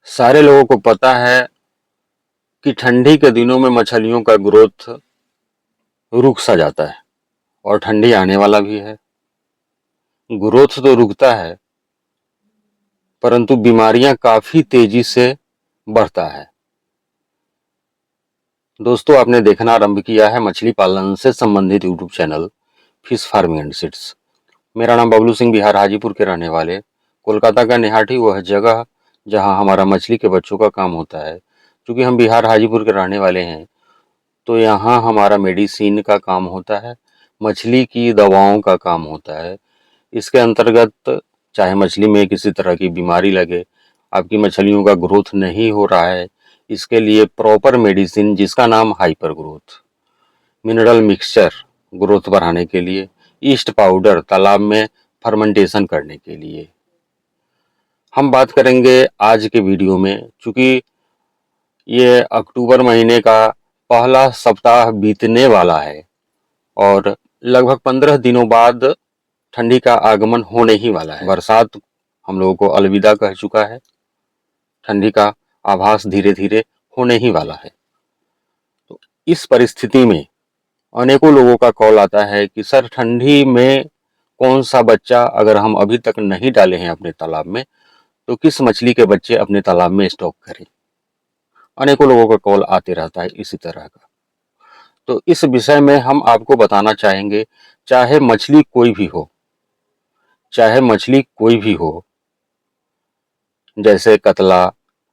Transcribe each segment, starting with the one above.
सारे लोगों को पता है कि ठंडी के दिनों में मछलियों का ग्रोथ रुक सा जाता है और ठंडी आने वाला भी है। ग्रोथ तो रुकता है परंतु बीमारियां काफी तेजी से बढ़ता है। दोस्तों, आपने देखना आरंभ किया है मछली पालन से संबंधित YouTube channel fish farming and seeds. मेरा नाम बबलू सिंह, बिहार हाजीपुर के रहने वाले। कोलकाता का निहाटी वह जगह जहां हमारा मछली के बच्चों का काम होता है। क्योंकि हम बिहार हाजीपुर के रहने वाले हैं तो यहाँ हमारा मेडिसिन का काम होता है, मछली की दवाओं का काम होता है। इसके अंतर्गत चाहे मछली में किसी तरह की बीमारी लगे, आपकी मछलियों का ग्रोथ नहीं हो रहा है, इसके लिए प्रॉपर मेडिसिन जिसका नाम hyper growth, mineral mixture growth बढ़ाने के लिए, ईस्ट पाउडर तालाब में फर्मेंटेशन करने के लिए हम बात करेंगे आज के वीडियो में। चूंकि ये अक्टूबर महीने का पहला सप्ताह बीतने वाला है और लगभग 15 दिनों बाद ठंडी का आगमन होने ही वाला है। बरसात हम लोगों को अलविदा कह चुका है, ठंडी का आभास धीरे धीरे होने ही वाला है। तो इस परिस्थिति में अनेकों लोगों का कॉल आता है कि सर, ठंडी में कौन सा बच्चा अगर हम अभी तक नहीं डाले हैं अपने तालाब में तो किस मछली के बच्चे अपने तालाब में स्टॉक करें। अनेकों लोगों का कॉल आते रहता है इसी तरह का। तो इस विषय में हम आपको बताना चाहेंगे, चाहे मछली कोई भी हो, चाहे मछली कोई भी हो, जैसे कतला,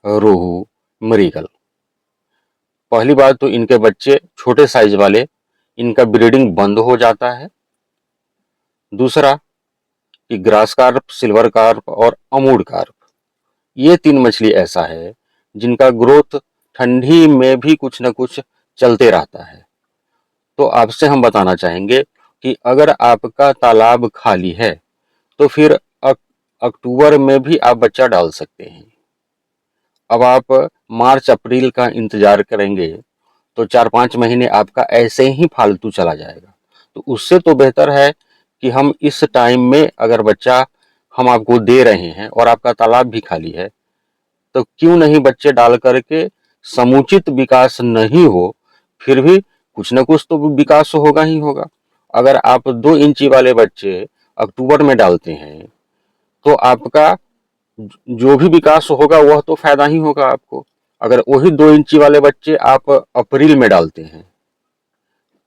रोहू, मृगल। पहली बात तो इनके बच्चे छोटे साइज वाले, इनका ब्रीडिंग बंद हो जाता है। दूसरा कि ग्रास कार्प, सिल्वर कार्प और अमूड कार्प, ये 3 मछली ऐसा है जिनका ग्रोथ ठंडी में भी कुछ न कुछ चलते रहता है। तो आपसे हम बताना चाहेंगे कि अगर आपका तालाब खाली है तो फिर अक्टूबर में भी आप बच्चा डाल सकते हैं। अब आप मार्च अप्रैल का इंतजार करेंगे तो 4-5 महीने आपका ऐसे ही फालतू चला जाएगा। तो उससे तो बेहतर है कि हम इस टाइम में अगर बच्चा हम आपको दे रहे हैं और आपका तालाब भी खाली है तो क्यों नहीं बच्चे डाल करके, समुचित विकास नहीं हो फिर भी कुछ न कुछ तो विकास होगा ही होगा। अगर आप 2 इंची वाले बच्चे अक्टूबर में डालते हैं तो आपका जो भी विकास होगा वह तो फायदा ही होगा आपको। अगर वही 2 इंची वाले बच्चे आप अप्रैल में डालते हैं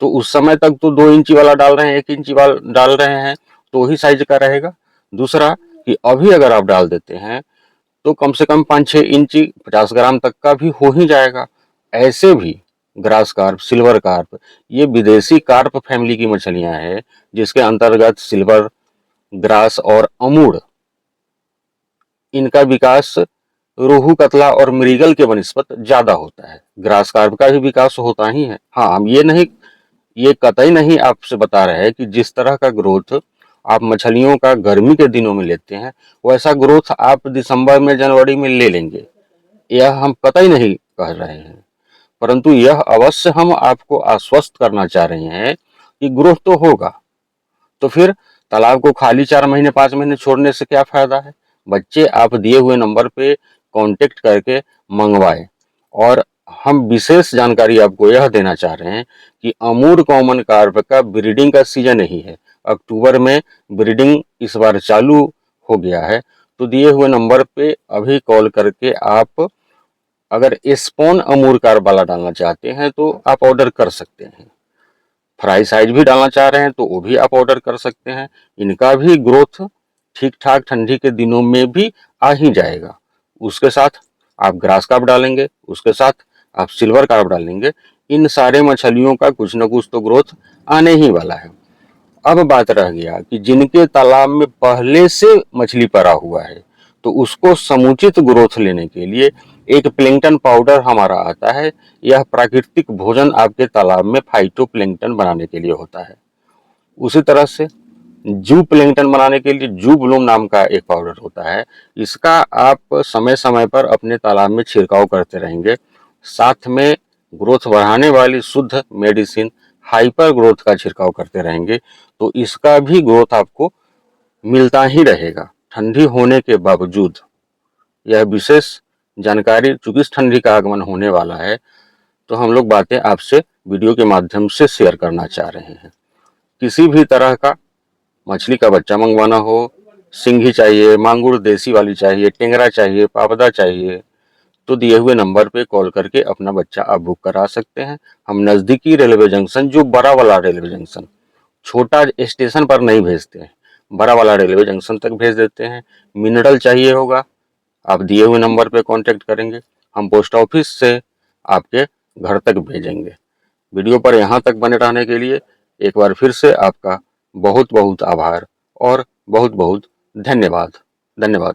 तो उस समय तक तो 2 इंची वाला डाल रहे हैं, 1 इंची वाला डाल रहे हैं तो वही साइज का रहेगा। दूसरा कि अभी अगर आप डाल देते हैं तो कम से कम 5-6 इंची 50 ग्राम तक का भी हो ही जाएगा। ऐसे भी ग्रास कार्प, सिल्वर कार्प, ये विदेशी कार्प फैमिली की मछलियां हैं जिसके अंतर्गत सिल्वर, ग्रास और अमूड, इनका विकास रोहू, कतला और मृगल के बनस्पत ज्यादा होता है। ग्रास कार्प का भी विकास होता ही है। हाँ, हम ये कतई नहीं आपसे बता रहे हैं कि जिस तरह का ग्रोथ आप मछलियों का गर्मी के दिनों में लेते हैं वैसा ग्रोथ आप दिसंबर में, जनवरी में ले लेंगे, यह हम कतई नहीं कह रहे हैं। परंतु यह अवश्य हम आपको आश्वस्त करना चाह रहे हैं कि ग्रोथ तो होगा। तो फिर तालाब को खाली 4 महीने 5 महीने छोड़ने से क्या फायदा है। बच्चे आप दिए हुए नंबर पे कांटेक्ट करके मंगवाएं। और हम विशेष जानकारी आपको यह देना चाह रहे हैं कि अमूड कॉमन कार्प का ब्रीडिंग का सीजन नहीं है। अक्टूबर में ब्रीडिंग इस बार चालू हो गया है। तो दिए हुए नंबर पे अभी कॉल करके आप अगर स्पॉन अमूड कार्प वाला डालना चाहते हैं तो आप ऑर्डर कर सकते हैं। फ्राई साइज भी डालना चाह रहे हैं तो वो भी आप ऑर्डर कर सकते हैं। इनका भी ग्रोथ ठीक ठाक ठंडी के दिनों में भी आ ही जाएगा। उसके साथ आप ग्रास कार्प डालेंगे, उसके साथ आप सिल्वर कार्प डालेंगे, इन सारे मछलियों का कुछ न कुछ तो ग्रोथ आने ही वाला है। अब बात रह गया कि जिनके तालाब में पहले से मछली पड़ा हुआ है तो उसको समुचित ग्रोथ लेने के लिए एक प्लैंकटन पाउडर हमारा आता है। यह प्राकृतिक भोजन आपके तालाब में फाइटोप्लैंकटन बनाने के लिए होता है। उसी तरह से जू प्लैंकटन बनाने के लिए जू ब्लूम नाम का एक पाउडर होता है। इसका आप समय समय पर अपने तालाब में छिड़काव करते रहेंगे। साथ में ग्रोथ बढ़ाने वाली शुद्ध मेडिसिन हाइपर ग्रोथ का छिड़काव करते रहेंगे तो इसका भी ग्रोथ आपको मिलता ही रहेगा ठंडी होने के बावजूद। यह विशेष जानकारी, चूंकि इस ठंडी का आगमन होने वाला है तो हम लोग बातें आपसे वीडियो के माध्यम से शेयर करना चाह रहे हैं। किसी भी तरह का मछली का बच्चा मंगवाना हो, सिंघी चाहिए, मांगुर देसी वाली चाहिए, टेंगरा चाहिए, पावदा चाहिए, तो दिए हुए नंबर पे कॉल करके अपना बच्चा आप बुक करा सकते हैं। हम नज़दीकी रेलवे जंक्शन, जो बड़ा वाला रेलवे जंक्शन, छोटा स्टेशन पर नहीं भेजते हैं, बड़ा वाला रेलवे जंक्शन तक भेज देते हैं। मिनरल चाहिए होगा, आप दिए हुए नंबर पे कांटेक्ट करेंगे, हम पोस्ट ऑफिस से आपके घर तक भेजेंगे। वीडियो पर यहाँ तक बने रहने के लिए एक बार फिर से आपका बहुत बहुत आभार और बहुत बहुत धन्यवाद। धन्यवाद।